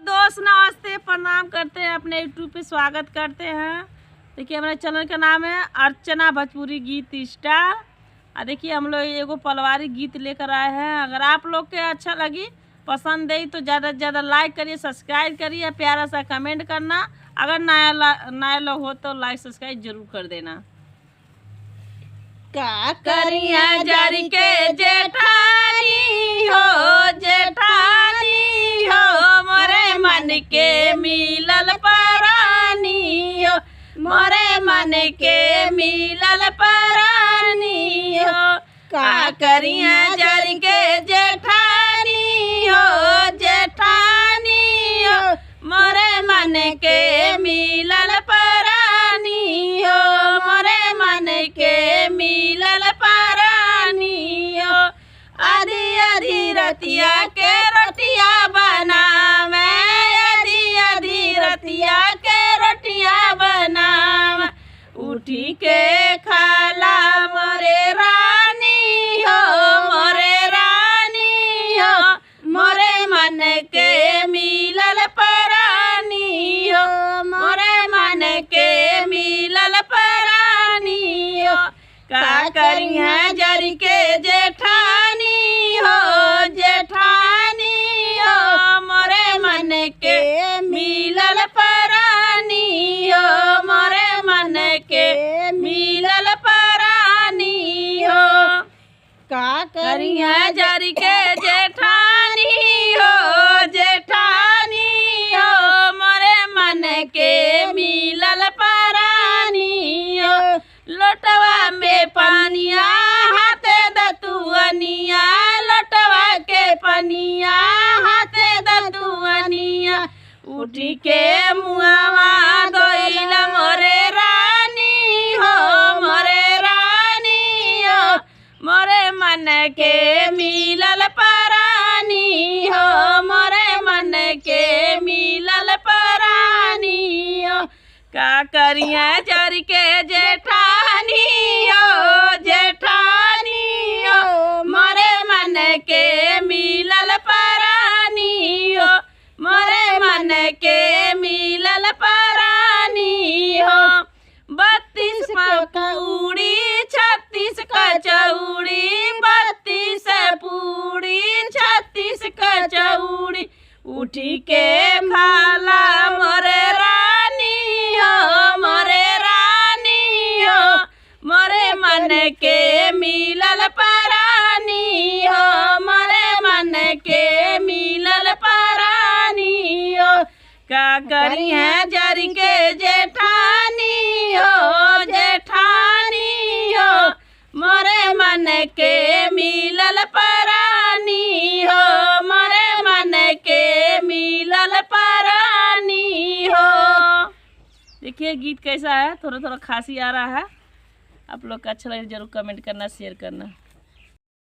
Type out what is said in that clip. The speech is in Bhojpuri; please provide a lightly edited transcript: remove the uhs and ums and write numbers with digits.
दोस्त नमस्ते, प्रणाम करते हैं, अपने यूट्यूब पे स्वागत करते हैं। देखिए हमारे चैनल का नाम है अर्चना भोजपुरी गीत स्टार। और देखिए हम लोग एगो पारिवारिक गीत लेकर आए हैं। अगर आप लोग के अच्छा लगी, पसंद आई तो ज़्यादा से ज़्यादा लाइक करिए, सब्सक्राइब करिए, प्यारा सा कमेंट करना। अगर नया लोग हो तो लाइक सब्सक्राइब जरूर कर देना। का करिया जारी के जेठानी हो, जेठानी हो, मोरे मन के मिलल परानी हो, मोरे मन के मिलल परानी हो। का करिया जारी के जेठानी हो, जेठानी हो, मोरे मन के मिलल परानी हो, मोरे मन के मिलल परानी हो। आधी आधी रतिया के रोटिया बनावे, आधी आधी रतिया के रोटिया बनावे, उठी के खाला मोरे रानी हो, मोरे रानी हो, मोरे मन के मिलल परानी हो, मोरे मन के मिलल परानी हो। का करिया जरी के जेठानी हो, जेठानी हो, मोरे मन के मिलल परानी हो, मोरे मन के मिलल परानी हो। का करिया जरी के जेठानी हो, जेठानी हो, मोरे मन के मिलल परानी हो। लोटवा में पानिया हाथे दतुअनिया, लोटवा के पनिया हाथे दतुअनिया, उठी के मुआवा धोइल मोरे रानी हो, मोरे रानी हो, मोरे मन के मिलल परानी हो, मोरे मन के मिलल परानी हो। का करिया जरी के जेठानी हो, जेठानी हो, मोरे मन के मिलल परानी हो, मोरे मन के मिलल परानी हो। 32 पूड़ी 36 कचौड़ी, 32 पूड़ी 36 कचौड़ी, उठी के खाला मोरे रानी हो, मोरे रानी हो, मोरे मन के मिलल परानी हो, मोरे मन के मिलल परानी हो। का करिया जरी के जेठानी हो, जेठानी हो, मोरे मन के मिलल परानी हो, मोरे मन के मिलल परानी हो। देखिए गीत कैसा है, थोड़ा थोड़ा खांसी आ रहा है। आप लोग का अच्छा लगे जरूर कमेंट करना, शेयर करना।